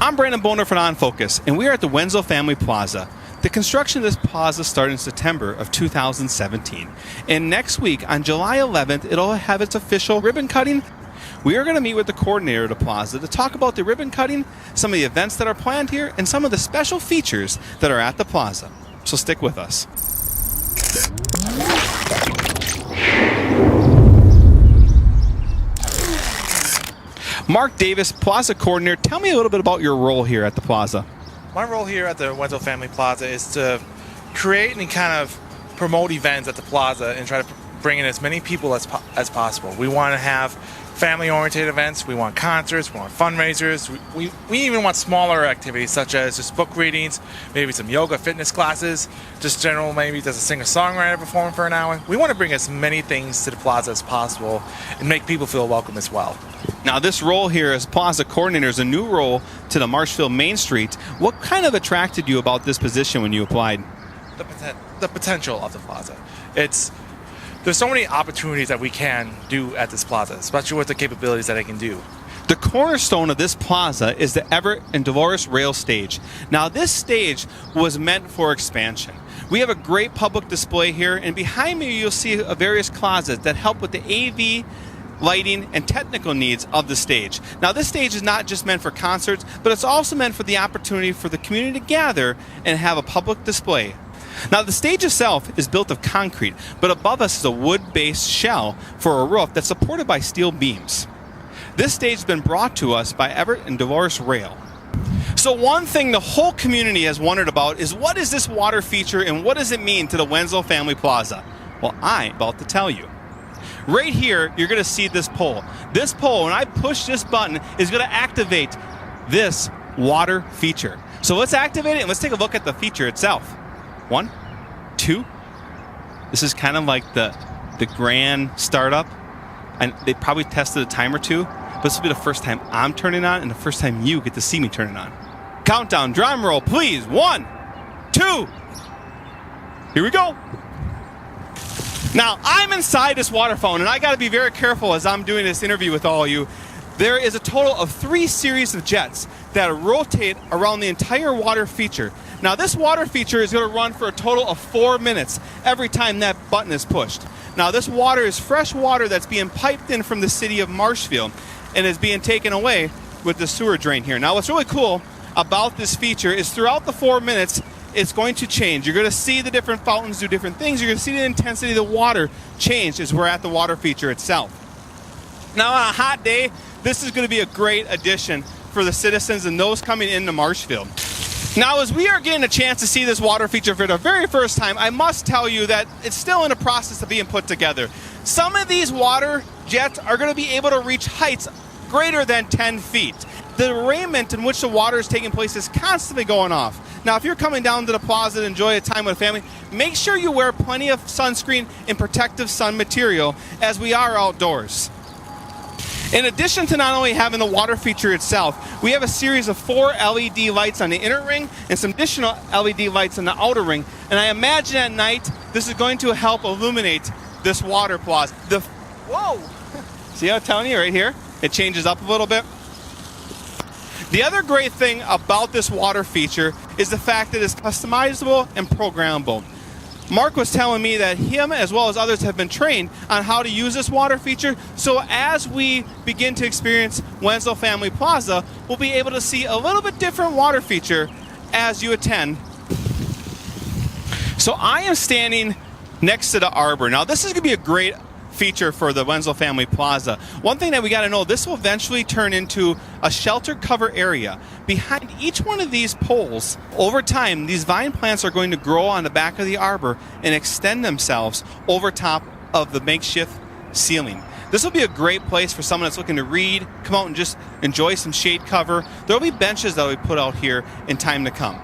I'm Brandon Boner from OnFocus, and we are at the Wenzel Family Plaza. The construction of this plaza started in September of 2017. And next week, on July 11th, it'll have its official ribbon cutting. We are going to meet with the coordinator of the plaza to talk about the ribbon cutting, some of the events that are planned here, and some of the special features that are at the plaza. So stick with us. Mark Davis, Plaza Coordinator, tell me a little bit about your role here at the Plaza. My role here at the Wenzel Family Plaza is to create and kind of promote events at the Plaza and try to bring in as many people as possible. We want to have family-oriented events, we want concerts, we want fundraisers, we even want smaller activities such as just book readings, maybe some yoga, fitness classes, just general maybe there's a singer-songwriter performing for an hour. We want to bring as many things to the Plaza as possible and make people feel welcome as well. Now, this role here as Plaza Coordinator is a new role to the Marshfield Main Street. What kind of attracted you about this position when you applied? The potential of the Plaza. There's so many opportunities that we can do at this Plaza, especially with the capabilities that it can do. The cornerstone of this plaza is the Everett and Dolores Rail Stage. Now, this stage was meant for expansion. We have a great public display here, and behind me you'll see various closets that help with the AV, lighting, and technical needs of the stage. Now, this stage is not just meant for concerts, but it's also meant for the opportunity for the community to gather and have a public display. Now, the stage itself is built of concrete, but above us is a wood-based shell for a roof that's supported by steel beams. This stage has been brought to us by Everett and Dolores Rail. So one thing the whole community has wondered about is, what is this water feature and what does it mean to the Wenzel Family Plaza? Well, I'm about to tell you. Right here, you're going to see this pole. This pole, when I push this button, is going to activate this water feature. So let's activate it and let's take a look at the feature itself. 1, 2. This is kind of like the grand startup. And they probably tested a time or two, but this will be the first time I'm turning on and the first time you get to see me turn it on. Countdown, drum roll, please. 1, 2. Here we go. Now, I'm inside this water fountain, and I got to be very careful as I'm doing this interview with all of you. There is a total of 3 series of jets that rotate around the entire water feature. Now, this water feature is going to run for a total of 4 minutes every time that button is pushed. Now, this water is fresh water that's being piped in from the city of Marshfield and is being taken away with the sewer drain here. Now, what's really cool about this feature is throughout the 4 minutes, it's going to change. You're going to see the different fountains do different things. You're going to see the intensity of the water change as we're at the water feature itself. Now, on a hot day, this is going to be a great addition for the citizens and those coming into Marshfield. Now, as we are getting a chance to see this water feature for the very first time, I must tell you that it's still in a process of being put together. Some of these water jets are going to be able to reach heights greater than 10 feet. The arraignment in which the water is taking place is constantly going off. Now, if you're coming down to the plaza to enjoy a time with a family, make sure you wear plenty of sunscreen and protective sun material as we are outdoors. In addition to not only having the water feature itself, we have a series of 4 LED lights on the inner ring and some additional LED lights on the outer ring. And I imagine at night, this is going to help illuminate this water plaza. Whoa! See how I'm telling you right here? It changes up a little bit. The other great thing about this water feature is the fact that it's customizable and programmable. Mark was telling me that him as well as others have been trained on how to use this water feature, so as we begin to experience Wenzel Family Plaza, we'll be able to see a little bit different water feature as you attend. So I am standing next to the arbor. Now, this is going to be a great feature for the Wenzel Family Plaza. One thing that we got to know, this will eventually turn into a shelter cover area. Behind each one of these poles, over time, these vine plants are going to grow on the back of the arbor and extend themselves over top of the makeshift ceiling. This will be a great place for someone that's looking to read, come out and just enjoy some shade cover. There will be benches that will be put out here in time to come.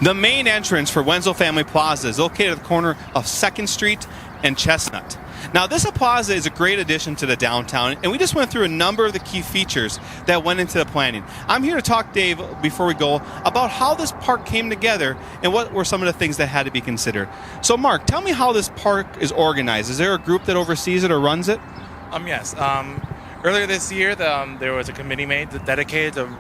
The main entrance for Wenzel Family Plaza is located at the corner of 2nd Street and Chestnut. Now, this plaza is a great addition to the downtown, and we just went through a number of the key features that went into the planning. I'm here to talk, Dave, before we go, about how this park came together and what were some of the things that had to be considered. So, Mark, tell me how this park is organized. Is there a group that oversees it or runs it? Yes. Earlier this year, there was a committee made dedicated to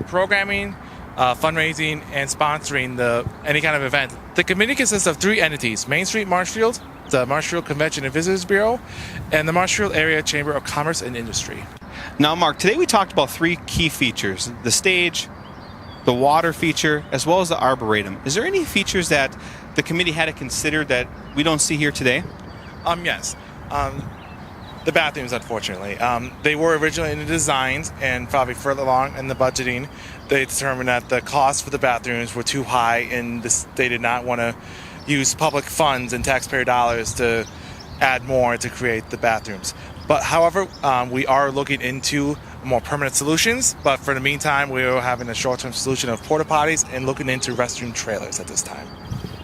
programming, fundraising, and sponsoring any kind of event. The committee consists of 3 entities: Main Street Marshfield, the Marshfield Convention and Visitors Bureau, and the Marshfield Area Chamber of Commerce and Industry. Now, Mark, today we talked about 3 key features: the stage, the water feature, as well as the arboretum. Is there any features that the committee had to consider that we don't see here today? Yes. The bathrooms, unfortunately. They were originally in the designs, and probably further along in the budgeting, they determined that the costs for the bathrooms were too high, and they did not want to use public funds and taxpayer dollars to add more to create the bathrooms. But however, we are looking into more permanent solutions, but for the meantime, we are having a short-term solution of porta potties and looking into restroom trailers at this time.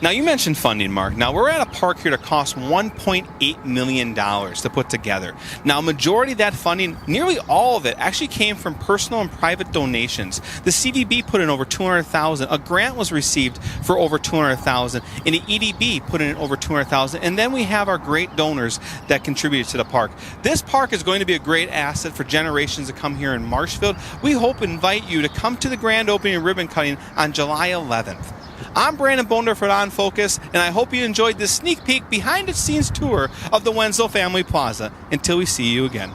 Now, you mentioned funding, Mark. Now, we're at a park here that cost $1.8 million to put together. Now, majority of that funding, nearly all of it, actually came from personal and private donations. The CVB put in over $200,000. A grant was received for over $200,000, and the EDB put in over $200,000. And then we have our great donors that contributed to the park. This park is going to be a great asset for generations to come here in Marshfield. We hope and invite you to come to the grand opening and ribbon cutting on July 11th. I'm Brandon Bondorf at OnFocus, and I hope you enjoyed this sneak peek behind-the-scenes tour of the Wenzel Family Plaza. Until we see you again.